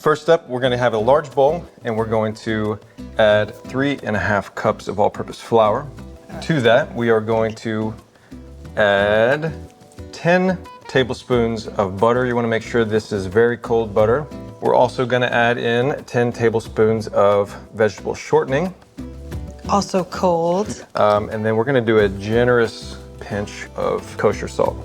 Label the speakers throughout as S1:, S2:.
S1: First up, we're gonna have a large bowl and we're going to add 3.5 cups of all-purpose flour. To that, we are going to add 10 tablespoons of butter. You wanna make sure this is very cold butter. We're also gonna add in 10 tablespoons of vegetable shortening.
S2: Also cold.
S1: And then we're gonna do a generous pinch of kosher salt.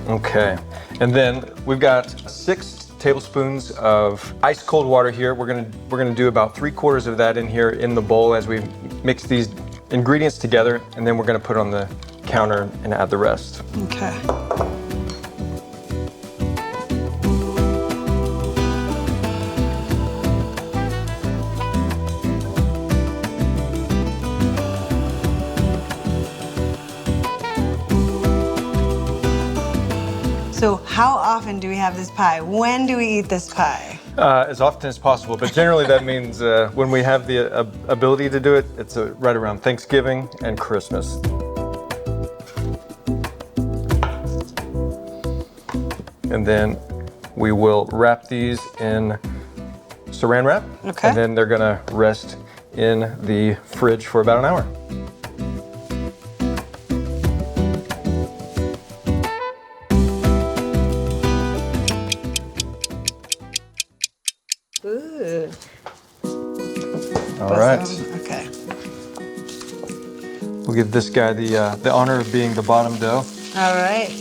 S1: Okay, and then we've got 6 tablespoons of ice cold water here. We're gonna do about 3/4 of that in here in the bowl as we mix these ingredients together, and then we're gonna put it on the counter and add the rest.
S2: Okay. So how often do we have this pie? When do we eat this pie?
S1: As often as possible, but generally that means when we have the ability to do it, it's right around Thanksgiving and Christmas. And then we will wrap these in saran wrap.
S2: Okay.
S1: And then they're gonna rest in the fridge for about an hour.
S2: Ooh.
S1: All right.
S2: Okay.
S1: We'll give this guy the honor of being the bottom dough.
S2: All right.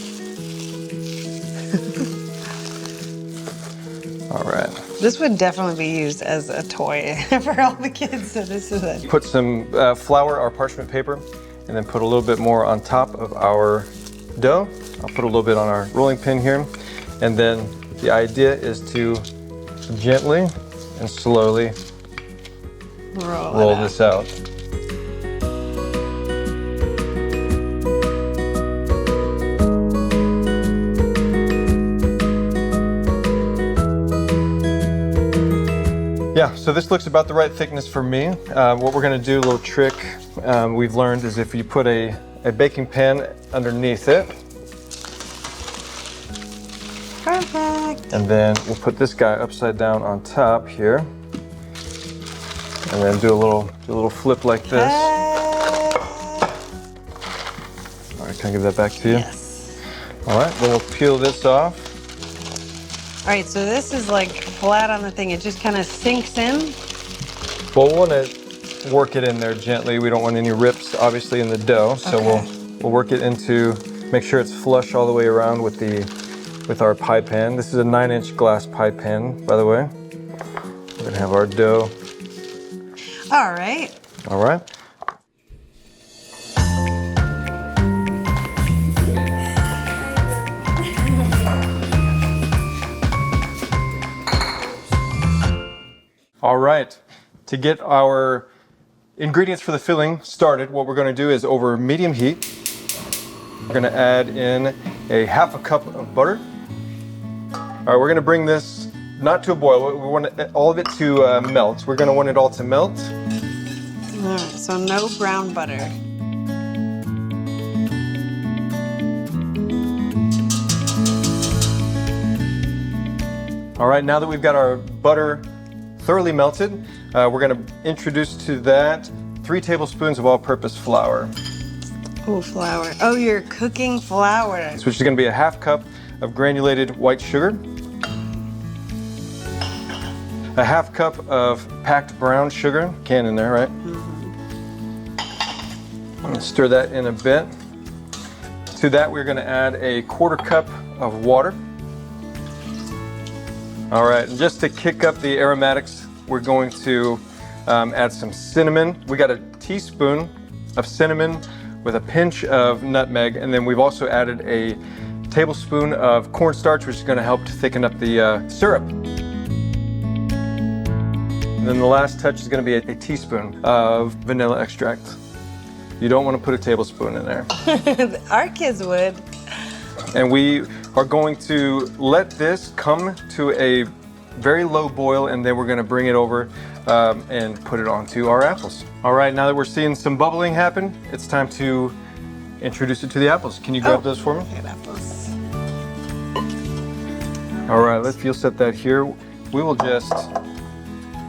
S1: All right.
S2: This would definitely be used as a toy for all the kids. So this is it.
S1: Put some flour or parchment paper, and then put a little bit more on top of our dough. I'll put a little bit on our rolling pin here. And then the idea is to gently and slowly roll this out. Yeah, so this looks about the right thickness for me. What we're gonna do, a little trick we've learned, is if you put a baking pan underneath it.
S2: Perfect.
S1: And then we'll put this guy upside down on top here. And then do a little flip like this. All right, can I give that back to you?
S2: Yes.
S1: All right, then we'll peel this off.
S2: All right, so this is like flat on the thing. It just kind of sinks in.
S1: Well, we'll want to work it in there gently. We don't want any rips, obviously, in the dough. So we'll work it into, make sure it's flush all the way around with our pie pan. This is a 9-inch glass pie pan, by the way. We're gonna have our dough.
S2: All right.
S1: All right. All right, to get our ingredients for the filling started, what we're gonna do is over medium heat, we're gonna add in a 1/2 cup of butter. All right, we're gonna bring this not to a boil. We want all of it to melt. We're gonna want it all to melt.
S2: All right, so no brown butter.
S1: All right, now that we've got our butter thoroughly melted, we're gonna introduce to that 3 tablespoons of all-purpose flour.
S2: Oh, flour. Oh, you're cooking flour.
S1: Which is gonna be a 1/2 cup of granulated white sugar, a 1/2 cup of packed brown sugar, can in there, right? I'm gonna stir that in a bit. To that, we're gonna add a 1/4 cup of water. All right, and just to kick up the aromatics, we're going to add some cinnamon. We got a teaspoon of cinnamon with a pinch of nutmeg, and then we've also added a tablespoon of cornstarch, which is gonna help to thicken up the syrup. And then the last touch is gonna be a teaspoon of vanilla extract. You don't wanna put a tablespoon in there.
S2: Our kids would.
S1: And we are going to let this come to a very low boil, and then we're gonna bring it over and put it onto our apples. All right, now that we're seeing some bubbling happen, it's time to introduce it to the apples. Can you grab those for me?
S2: I got apples.
S1: All right, you'll set that here. we will just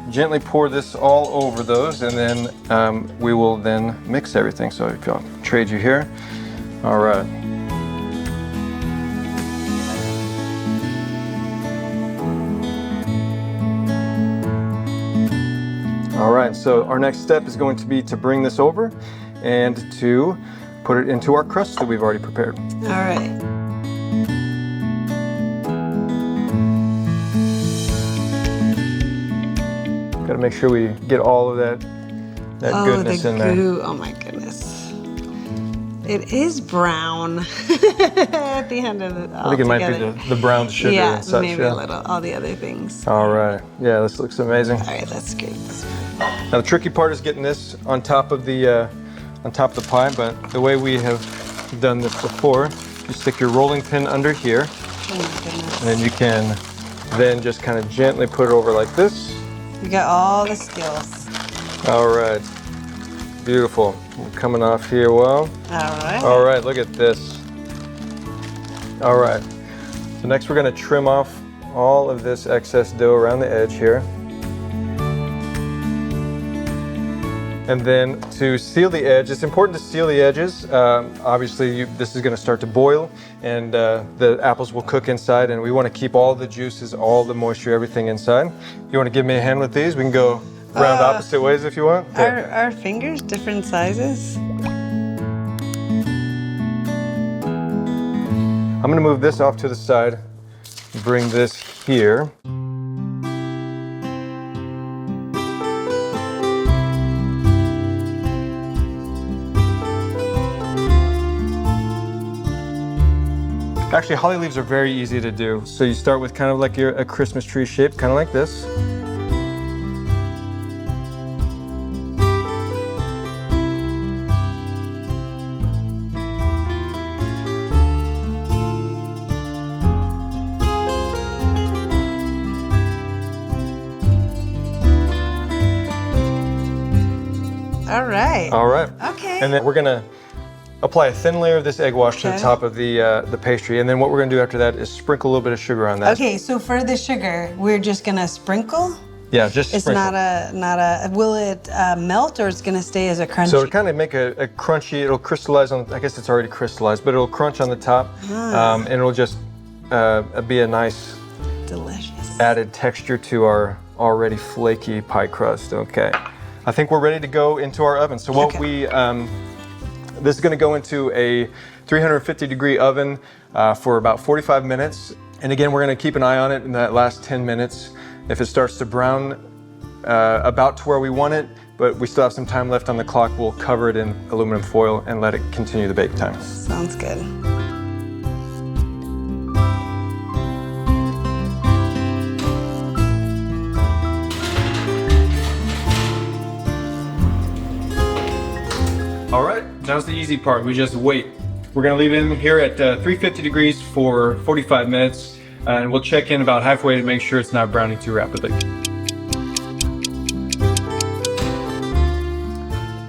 S1: gently pour this all over those, and then we will then mix everything. So if I'll trade you here. All right. All right, so our next step is going to be to bring this over and to put it into our crust that we've already prepared.
S2: All right.
S1: Got to make sure we get all of that goodness in there.
S2: Oh my goodness. It is brown at the end of it.
S1: I think it might be the brown sugar and such.
S2: Maybe a little, all the other things.
S1: All right, yeah, this looks amazing.
S2: All right, that's great.
S1: Now the tricky part is getting this on top of the pie, but the way we have done this before, you stick your rolling pin under here,
S2: Oh my goodness.
S1: and then you can then just kind of gently put it over like this.
S2: You got all the skills.
S1: All right, beautiful. We're coming off here well.
S2: All right.
S1: All right, look at this. All right, so next we're gonna trim off all of this excess dough around the edge here. And then to seal the edge, it's important to seal the edges. Obviously, this is gonna start to boil, and the apples will cook inside, and we wanna keep all the juices, all the moisture, everything inside. You wanna give me a hand with these? We can go round opposite ways if you want.
S2: Are our fingers different sizes?
S1: I'm gonna move this off to the side, bring this here. Actually, holly leaves are very easy to do. So you start with kind of like a Christmas tree shape, kind of like this.
S2: All right.
S1: All right.
S2: Okay.
S1: And then we're gonna apply a thin layer of this egg wash to the top of the pastry, and then what we're gonna do after that is sprinkle a little bit of sugar on that.
S2: Okay, so for the sugar, we're just gonna sprinkle?
S1: Yeah, just
S2: It's
S1: sprinkle.
S2: not a, will it melt or it's gonna stay as a crunchy?
S1: So to kind of make a crunchy, it'll crystallize on, I guess it's already crystallized, but it'll crunch on the top, and it'll just be a nice
S2: Delicious.
S1: added texture to our already flaky pie crust. Okay, I think we're ready to go into our oven. So what this is going to go into a 350 degree oven for about 45 minutes. And again, we're going to keep an eye on it in that last 10 minutes. If it starts to brown about to where we want it, but we still have some time left on the clock, we'll cover it in aluminum foil and let it continue the bake time.
S2: Sounds good.
S1: All right, now's the easy part. We just wait. We're gonna leave it in here at 350 degrees for 45 minutes, and we'll check in about halfway to make sure it's not browning too rapidly.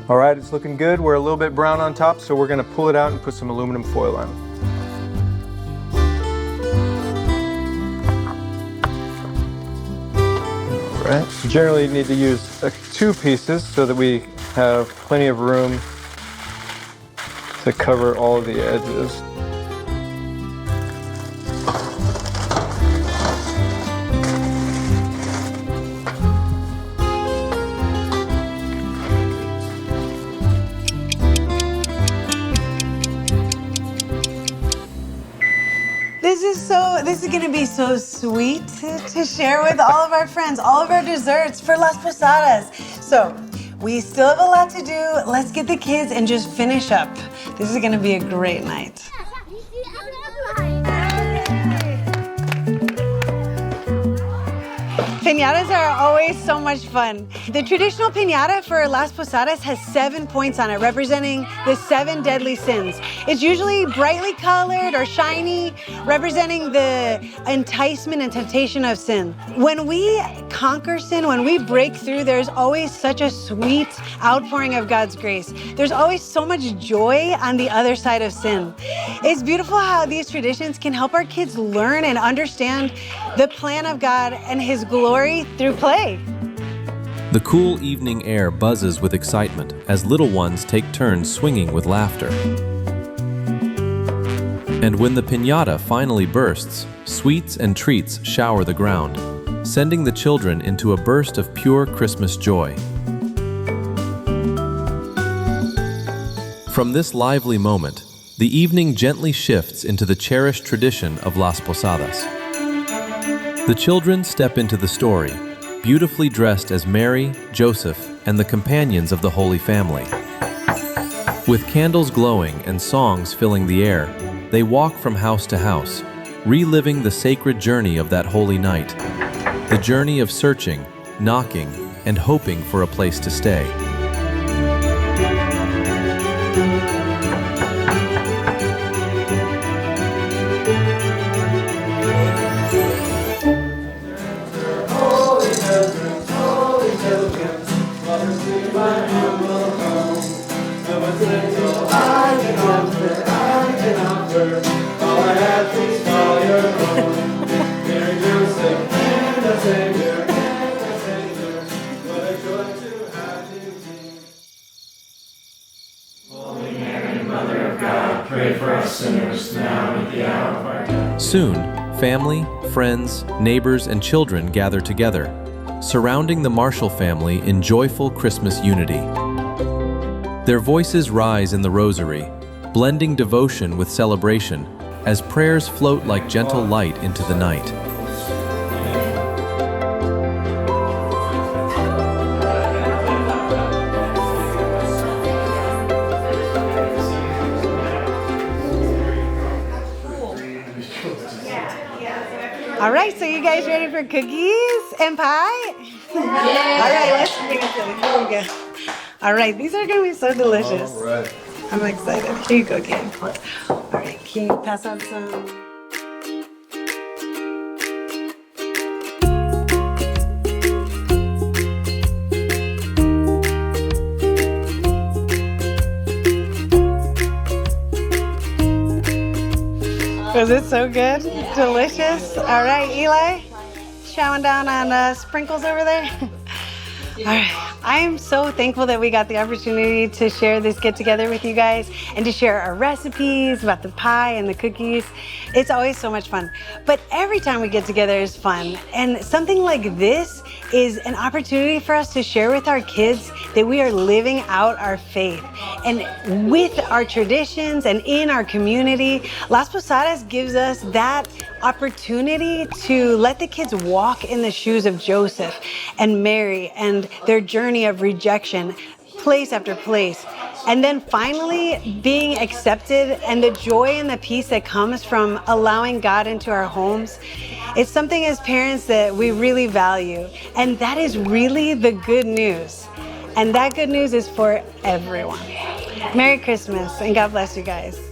S1: All right, it's looking good. We're a little bit brown on top, so we're gonna pull it out and put some aluminum foil on. All right, generally you need to use 2 pieces so that we have plenty of room to cover all of the edges.
S2: This is gonna be so sweet to share with all of our friends, all of our desserts for Las Posadas. So we still have a lot to do. Let's get the kids and just finish up. This is gonna be a great night. Piñatas are always so much fun. The traditional piñata for Las Posadas has 7 points on it, representing the 7 deadly sins. It's usually brightly colored or shiny, representing the enticement and temptation of sin. When we conquer sin, when we break through, there's always such a sweet outpouring of God's grace. There's always so much joy on the other side of sin. It's beautiful how these traditions can help our kids learn and understand the plan of God and His glory through play.
S3: The cool evening air buzzes with excitement as little ones take turns swinging with laughter. And when the piñata finally bursts, sweets and treats shower the ground, sending the children into a burst of pure Christmas joy. From this lively moment, the evening gently shifts into the cherished tradition of Las Posadas. The children step into the story, beautifully dressed as Mary, Joseph, and the companions of the Holy Family. With candles glowing and songs filling the air, they walk from house to house, reliving the sacred journey of that holy night, the journey of searching, knocking, and hoping for a place to stay.
S4: Pray for us sinners now and at the hour of our death.
S3: Soon, family, friends, neighbors, and children gather together, surrounding the Marshall family in joyful Christmas unity. Their voices rise in the rosary, blending devotion with celebration as prayers float like gentle light into the night.
S2: All right, so you guys ready for cookies and pie? Yeah. All right, let's bring it to here we go. All right, these are gonna be so delicious.
S1: All right.
S2: I'm excited. Here you go, kid. All right, can you pass out some? Was it so good? Delicious? All right, Eli, chowing down on sprinkles over there. All right, I am so thankful that we got the opportunity to share this get together with you guys and to share our recipes about the pie and the cookies. It's always so much fun, but every time we get together is fun. And something like this is an opportunity for us to share with our kids that we are living out our faith. And with our traditions and in our community, Las Posadas gives us that opportunity to let the kids walk in the shoes of Joseph and Mary and their journey of rejection, place after place. And then finally being accepted and the joy and the peace that comes from allowing God into our homes. It's something as parents that we really value. And that is really the good news. And that good news is for everyone. Merry Christmas and God bless you guys.